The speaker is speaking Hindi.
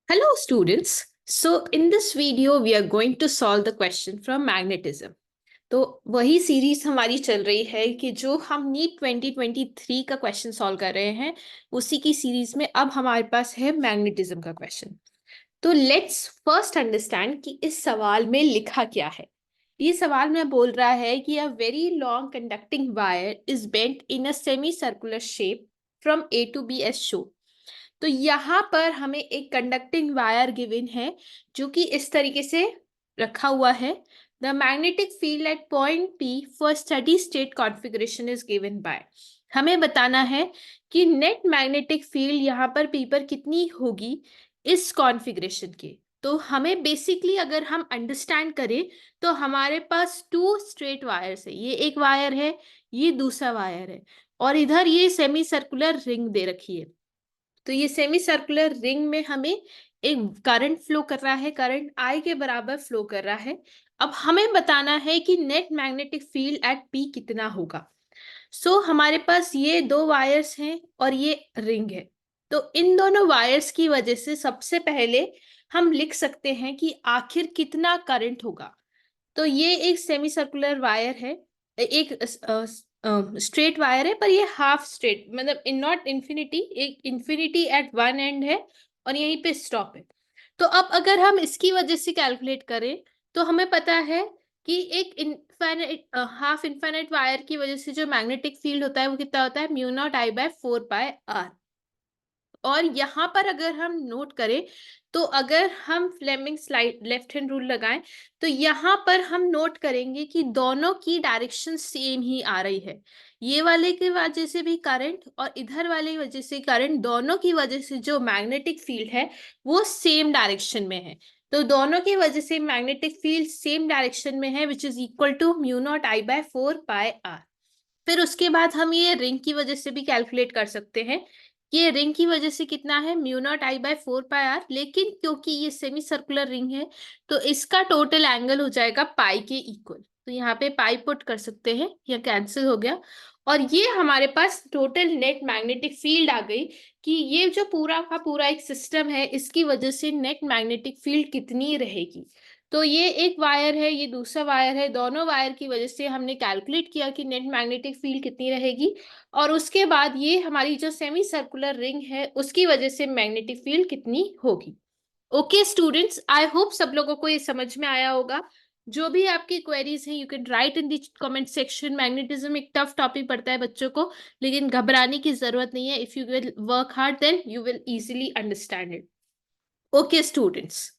Hello students. So in this video we are going to solve the question from magnetism. तो वही सीरीज हमारी चल रही है कि जो हम नीट 2023 का क्वेश्चन सॉल्व कर रहे हैं उसी की सीरीज में अब हमारे पास है मैग्नेटिज्म का क्वेश्चन। तो लेट्स फर्स्ट अंडरस्टैंड कि इस सवाल में लिखा क्या है। ये सवाल में बोल रहा है कि a very long conducting wire is bent in a semi circular shape from A to B as show. तो यहाँ पर हमें एक कंडक्टिंग वायर गिवन है जो कि इस तरीके से रखा हुआ है। The magnetic field at point P for steady state configuration is given by. हमें बताना है कि नेट मैग्नेटिक फील्ड यहाँ पर पी पर कितनी होगी इस कॉन्फ़िगरेशन के। तो हमें बेसिकली अगर हम अंडरस्टैंड करें तो हमारे पास टू स्ट्रेट वायर्स है, ये एक वायर है, ये दूसरा वायर है, और इधर ये सेमी सर्कुलर रिंग दे रखी है। तो ये सेमी सर्कुलर रिंग में हमें एक करंट फ्लो कर रहा है, करंट आई के बराबर फ्लो कर रहा है। अब हमें बताना है कि net magnetic field at P कितना होगा। हमारे पास ये दो वायर्स हैं और ये रिंग है। तो इन दोनों वायर्स की वजह से सबसे पहले हम लिख सकते हैं कि आखिर कितना करंट होगा। तो ये एक सेमी सर्कुलर वायर है, एक स्ट्रेट वायर है, पर ये हाफ स्ट्रेट, मतलब इन नॉट इन्फिनिटी, एक इन्फिनिटी एट वन एंड है और यहीं पे स्टॉप है। तो अब अगर हम इसकी वजह से कैलकुलेट करें तो हमें पता है कि एक इनफाइनाइट हाफ इनफाइनाइट वायर की वजह से जो मैग्नेटिक फील्ड होता है वो कितना होता है, mu naught I by 4 pi R. और यहाँ पर अगर हम नोट करें तो अगर हम Fleming slide left hand rule लगाएं तो यहाँ पर हम नोट करेंगे कि दोनों की डायरेक्शन सेम ही आ रही है। ये वाले की वजह से भी करंट और इधर वाले की वजह से करंट, दोनों की वजह से जो मैग्नेटिक फील्ड है वो सेम डायरेक्शन में है। तो दोनों की वजह से मैग्नेटिक फील्ड सेम डायरेक्शन में है, which is equal to mu naught I by 4 pi R. फिर उसके बाद हम ये रिंग की वजह से भी कैलकुलेट कर सकते हैं। ये रिंग की वजह से कितना है, mu naught I by 4 pi R, लेकिन क्योंकि ये सेमी सर्कुलर रिंग है तो इसका टोटल एंगल हो जाएगा पाई के इक्वल। तो यहाँ पे पाई पुट कर सकते हैं, यह कैंसिल हो गया। और ये हमारे पास टोटल नेट मैग्नेटिक फील्ड आ गई कि ये जो पूरा का पूरा एक सिस्टम है इसकी वजह से नेट मैग्नेटिक फील्ड कितनी रहेगी। तो ये एक वायर है, ये दूसरा वायर है, दोनों वायर की वजह से हमने कैलकुलेट किया कि नेट मैग्नेटिक फील्ड कितनी रहेगी। और उसके बाद ये हमारी जो सेमी सर्कुलर रिंग है उसकी वजह से मैग्नेटिक फील्ड कितनी होगी। ओके स्टूडेंट्स, आई होप सब लोगों को ये समझ में आया होगा। जो भी आपकी क्वेरीज हैं you can write in the comment section. Magnetism एक टफ टॉपिक पड़ता है बच्चों को, लेकिन घबराने की जरूरत नहीं है। If you will work hard then you will easily understand it. Okay students.